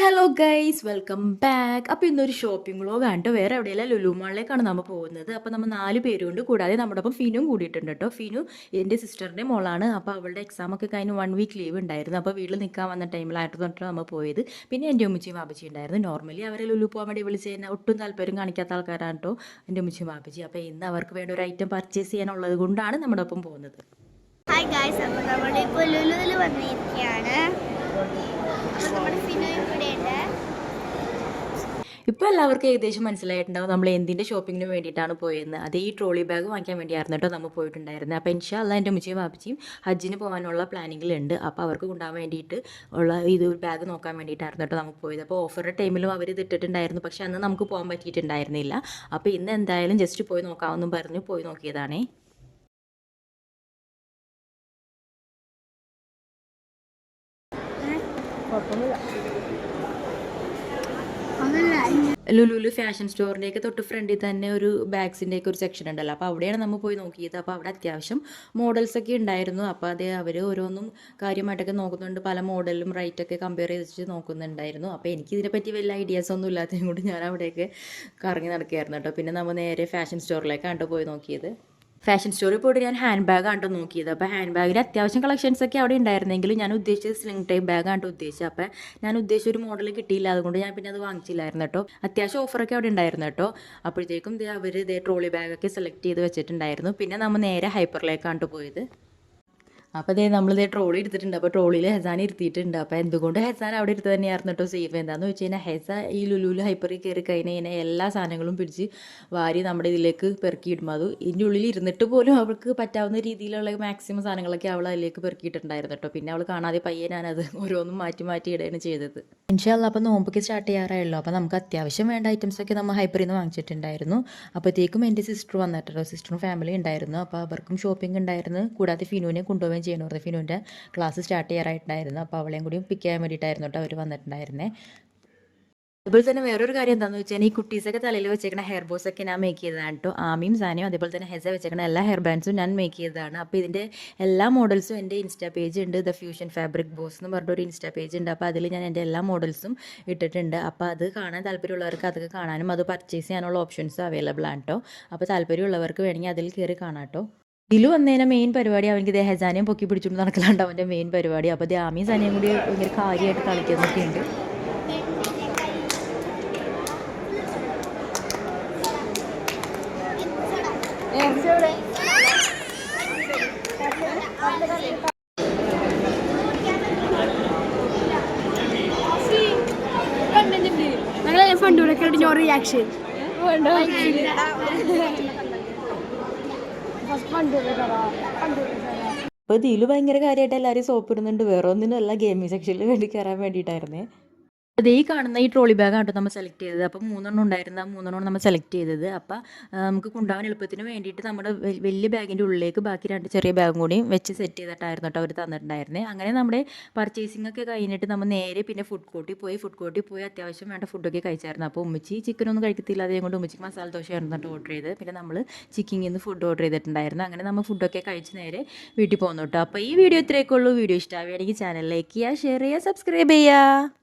Hello guys, welcome back. അപ്പോൾ ഇന്നൊരു shopping വ്ളോഗാണ് കേട്ടോ. വേറെ എവിടെയല്ല, ലുലു മാളിലേക്കാണ് നമ്മൾ പോകുന്നത്. അപ്പോൾ നമ്മൾ 4 പേരുണ്ട്, കൂടാതെ നമ്മുടെ ഒപ്പം ഫിനും കൂടിയിട്ടുണ്ട് കേട്ടോ. ഫിനു എൻ്റെ സിസ്റ്ററിൻ്റെ മോളാണ്. അപ്പോൾ അവളുടെ എക്സാമൊക്കെ കഴിഞ്ഞ് 1 വീക്ക് ലീവ് ഉണ്ടായിരുന്നു. അപ്പോൾ വീട്ടിൽ നിൽക്കാൻ വന്ന ടൈമിലായിട്ട് തൊട്ടാണ് നമ്മൾ പോയത്. പിന്നെ എൻ്റെ ഉമ്മച്ചിയും വാപ്പച്ചി ഉണ്ടായിരുന്നു. നോർമലി അവരെ ലുലു പോകാൻ വേണ്ടി വിളിച്ച് കഴിഞ്ഞാൽ ഒട്ടും താല്പര്യം കാണിക്കാത്ത ആൾക്കാരാണ് കേട്ടോ എൻ്റെ ഉമ്മച്ചിയും വാപ്പച്ചി. അപ്പോൾ ഇന്ന് അവർക്ക് വേണ്ട ഒരു ഐറ്റം പർച്ചേസ് ചെയ്യാനുള്ളത് കൊണ്ടാണ് നമ്മുടെ ഒപ്പം പോകുന്നത്. ഹായ് ഗായ്സ്, അപ്പോൾ നമ്മളിപ്പോൾ ലുലുവിൽ വന്നിരിക്കുകയാണ്. അപ്പോൾ നമ്മുടെ ഫിനോയും കൂടെ ഉണ്ട്. ഇപ്പോൾ എല്ലാവർക്കും ഏകദേശം മനസ്സിലായിട്ടുണ്ടാവും നമ്മൾ എന്തിൻ്റെ ഷോപ്പിങ്ങിന് വേണ്ടിയിട്ടാണ് പോയെന്ന്. അത് ഈ ട്രോളി ബാഗ് വാങ്ങിക്കാൻ വേണ്ടിയായിരുന്നു കേട്ടോ നമ്മൾ പോയിട്ടുണ്ടായിരുന്നത്. അപ്പോൾ ഇൻഷാ അല്ലാ എൻ്റെ ഉമ്മച്ചിയും വാപ്പച്ചിയും ഹജ്ജിന് പോകാനുള്ള പ്ലാനിങ്ങിലുണ്ട്. അപ്പോൾ അവർക്ക് കൊണ്ടുപോകാൻ വേണ്ടിയിട്ട് ഉള്ള ഇത് ബാഗ് നോക്കാൻ വേണ്ടിയിട്ടായിരുന്നു കേട്ടോ നമ്മൾ പോയത്. അപ്പോൾ ഓഫറുടെ ടൈമിലും അവർ ഇത് ഇട്ടിട്ടുണ്ടായിരുന്നു, പക്ഷേ അന്ന് നമുക്ക് പോകാൻ പറ്റിയിട്ടുണ്ടായിരുന്നില്ല. അപ്പോൾ ഇന്ന് എന്തായാലും ജസ്റ്റ് പോയി നോക്കാമെന്നും പറഞ്ഞ് പോയി നോക്കിയതാണേ. ലുലുലു ഫാഷൻ സ്റ്റോറിൻ്റെയൊക്കെ തൊട്ട് ഫ്രണ്ടിൽ തന്നെ ഒരു ബാഗ്സിൻ്റെയൊക്കെ ഒരു സെക്ഷൻ ഉണ്ടല്ലോ. അപ്പോൾ അവിടെയാണ് നമ്മൾ പോയി നോക്കിയത്. അപ്പോൾ അവിടെ അത്യാവശ്യം മോഡൽസൊക്കെ ഉണ്ടായിരുന്നു. അപ്പോൾ അത് അവർ ഓരോന്നും കാര്യമായിട്ടൊക്കെ നോക്കുന്നുണ്ട്. പല മോഡലും റേറ്റൊക്കെ കമ്പയർ ചെയ്തിട്ട് നോക്കുന്നുണ്ടായിരുന്നു. അപ്പോൾ എനിക്കിതിനെപ്പറ്റി വലിയ ഐഡിയാസ് ഒന്നും ഇല്ലാത്തതും കൊണ്ട് ഞാൻ അവിടെയൊക്കെ കറങ്ങി നടക്കുകയായിരുന്നു കേട്ടോ. പിന്നെ നമ്മൾ നേരെ ഫാഷൻ സ്റ്റോറിലേക്കാണ് പോയി നോക്കിയത്. ഫാഷൻ സ്റ്റോറിൽ പോയിട്ട് ഞാൻ ഹാൻഡ് ബാഗ് ആണ് നോക്കിയത്. അപ്പോൾ ഹാൻഡ് ബാഗിൽ അത്യാവശ്യം കളക്ഷൻസൊക്കെ അവിടെ ഉണ്ടായിരുന്നെങ്കിലും ഞാൻ ഉദ്ദേശിച്ചത് സ്ലിംഗ് ടൈപ്പ് ബാഗാണ് ഉദ്ദേശിച്ചത്. അപ്പോൾ ഞാൻ ഉദ്ദേശിച്ച ഒരു മോഡൽ കിട്ടിയില്ല, അതുകൊണ്ട് ഞാൻ പിന്നെ അത് വാങ്ങിച്ചില്ലായിരുന്നു കേട്ടോ. അത്യാവശ്യം ഓഫറൊക്കെ അവിടെ ഉണ്ടായിരുന്നു കേട്ടോ. അപ്പോഴത്തേക്കും അവർ ട്രോളി ബാഗൊക്കെ സെലക്ട് ചെയ്ത് വെച്ചിട്ടുണ്ടായിരുന്നു. പിന്നെ നമ്മൾ നേരെ ഹൈപ്പറിലേക്കാണ് പോയത്. അപ്പോൾ നമ്മളിതേ ട്രോളി എടുത്തിട്ടുണ്ട്. അപ്പോൾ ട്രോളിയിൽ ഹെസാൻ ഇരുത്തിയിട്ടുണ്ട്. അപ്പോൾ എന്തുകൊണ്ട് ഹെസാൻ അവിടെ എടുത്ത് തന്നെയായിരുന്നു കേട്ടോ സേഫ്. എന്താണെന്ന് വെച്ച് കഴിഞ്ഞാൽ ഹെസ ഈ ലുലുവിൽ ഹൈപ്പറിൽ കയറി കഴിഞ്ഞാൽ എല്ലാ സാധനങ്ങളും പിടിച്ച് വാരി നമ്മുടെ ഇതിലേക്ക് പെറുക്കിയിടും. അത് ഇതിൻ്റെ ഉള്ളിൽ ഇരുന്നിട്ട് പോലും അവൾക്ക് പറ്റാവുന്ന രീതിയിലുള്ള മാക്സിമം സാധനങ്ങളൊക്കെ അവൾ അതിലേക്ക് പെറുക്കിയിട്ടുണ്ടായിരുന്നു കേട്ടോ. പിന്നെ അവൾ കാണാതെ പയ്യെ ഞാനത് ഓരോന്നും മാറ്റി മാറ്റി ഇടുകയാണ് ചെയ്തത്. ഇൻഷാ അല്ലാ അപ്പോൾ നോമ്പൊക്കെ സ്റ്റാർട്ട് ചെയ്യാറായല്ലോ. അപ്പോൾ നമുക്ക് അത്യാവശ്യം വേണ്ട ഐറ്റംസൊക്കെ നമ്മൾ ഹൈപ്പറിൽ നിന്ന് വാങ്ങിച്ചിട്ടുണ്ടായിരുന്നു. അപ്പോഴത്തേക്കും എൻ്റെ സിസ്റ്റർ വന്നിട്ടോ. സിസ്റ്ററും ഫാമിലി ഉണ്ടായിരുന്നു. അപ്പോൾ അവർക്കും ഷോപ്പിംഗ് ഉണ്ടായിരുന്നു. കൂടാതെ ഫിനുവിനെ കൊണ്ടുപോവുകയും ചെയ്യണമായിരുന്നു. ഫിനുവിൻ്റെ ക്ലാസ് സ്റ്റാർട്ട് ചെയ്യാറായിട്ടുണ്ടായിരുന്നു. അപ്പോൾ അവളെയും കൂടി പിക്ക് ചെയ്യാൻ വേണ്ടിയിട്ടായിരുന്നു കേട്ടോ അവർ വന്നിട്ടുണ്ടായിരുന്നേ. അതുപോലെ തന്നെ വേറൊരു കാര്യം എന്താണെന്ന് വെച്ചാൽ ഈ കുട്ടീസൊക്കെ തലയിൽ വെച്ചേക്കുന്ന ഹെയർ ബോസൊക്കെ ഞാൻ മേക്ക് ചെയ്തതാണ് കേട്ടോ. ആമിയും സാനിയും അതേപോലെ തന്നെ ഹെസ വെച്ചേക്കുന്ന എല്ലാ ഹെയർ ബാൻഡ്സും ഞാൻ മേക്ക് ചെയ്തതാണ്. അപ്പോൾ ഇതിൻ്റെ എല്ലാ മോഡൽസും എൻ്റെ ഇൻസ്റ്റാ പേജ് ഉണ്ട്. ദ ഫ്യൂഷൻ ഫാബ്രിക് ബോസ് എന്ന് പറഞ്ഞൊരു ഇൻസ്റ്റാ പേജ് ഉണ്ട്. അപ്പോൾ അതിൽ ഞാൻ എൻ്റെ എല്ലാ മോഡൽസും ഇട്ടിട്ടുണ്ട്. അപ്പോൾ അത് കാണാൻ താല്പര്യമുള്ളവർക്ക് അതൊക്കെ കാണാനും അത് പർച്ചേസ് ചെയ്യാനുള്ള ഓപ്ഷൻസും അവൈലബിൾ ആണ് കേട്ടോ. അപ്പോൾ താല്പര്യമുള്ളവർക്ക് വേണമെങ്കിൽ അതിൽ കയറി കാണാം കേട്ടോ. ഇതിൽ വന്നതിന് മെയിൻ പരിപാടി അവഎനിക്ക് ഹെസാനെയും പൊക്കി പിടിച്ചുകൊണ്ട് നടക്കലാണ്ട് അവൻ്റെ മെയിൻ പരിപാടി. അപ്പോൾ ആമിയും സാനിയും കൂടി ഭയങ്കര കാര്യമായിട്ട് കളിക്കുന്നൊക്കെ ഉണ്ട്. റിയാക്ഷൻ അപ്പോൾ ഇതിൽ ഭയങ്കര കാര്യമായിട്ട് എല്ലാവരും സോപ്പ് ഇടുന്നുണ്ട്. വേറെ ഒന്നിനും അല്ല, ഗെയിമിംഗ് സെക്ഷനിൽ വേണ്ടി കയറാൻ വേണ്ടിയിട്ടായിരുന്നേ. അതേ കാണുന്ന ഈ ട്രോളി ബാഗാണ് കേട്ടോ നമ്മൾ സെലക്ട് ചെയ്തത്. അപ്പോൾ 3 ഉണ്ടായിരുന്നു. ആ 3 നമ്മൾ സെലക്ട് ചെയ്തത്. അപ്പോൾ നമുക്ക് കൊണ്ടുപോകാൻ എളുപ്പത്തിന് വേണ്ടിയിട്ട് നമ്മുടെ വലിയ ബാഗിൻ്റെ ഉള്ളിലേക്ക് ബാക്കി 2 ചെറിയ ബാഗും കൂടിയും വെച്ച് സെറ്റ് ചെയ്തിട്ടായിരുന്നു കേട്ടോ അവർ തന്നിട്ടുണ്ടായിരുന്നത്. അങ്ങനെ നമ്മുടെ പർച്ചേസിംഗ് ഒക്കെ കഴിഞ്ഞിട്ട് നമ്മൾ നേരെ പിന്നെ ഫുഡ് കോർട്ടിൽ പോയി അത്യാവശ്യം വേണ്ട ഫുഡൊക്കെ കഴിച്ചായിരുന്നു. അപ്പോൾ ഉമ്മച്ചി ചിക്കനൊന്നും കഴിക്കത്തില്ല, അതുകൊണ്ട് ഉമ്മച്ചിക്ക് മസാല ദോശയായിരുന്നു കേട്ടോ ഓർഡർ ചെയ്തത്. പിന്നെ നമ്മൾ ചിക്കിങ്ങിൽ നിന്ന് ഫുഡ് ഓർഡർ ചെയ്തിട്ടുണ്ടായിരുന്നു. അങ്ങനെ നമ്മൾ ഫുഡൊക്കെ കഴിച്ച് നേരെ വീട്ടിൽ പോകുന്നു കേട്ടോ. അപ്പോൾ ഈ വീഡിയോ ഇത്രയൊക്കെ ഉള്ളൂ. വീഡിയോ ഇഷ്ടമാവുകയാണെങ്കിൽ ചാനൽ ലൈക്ക് ചെയ്യുക, ഷെയർ ചെയ്യുക, സബ്സ്ക്രൈബ് ചെയ്യുക.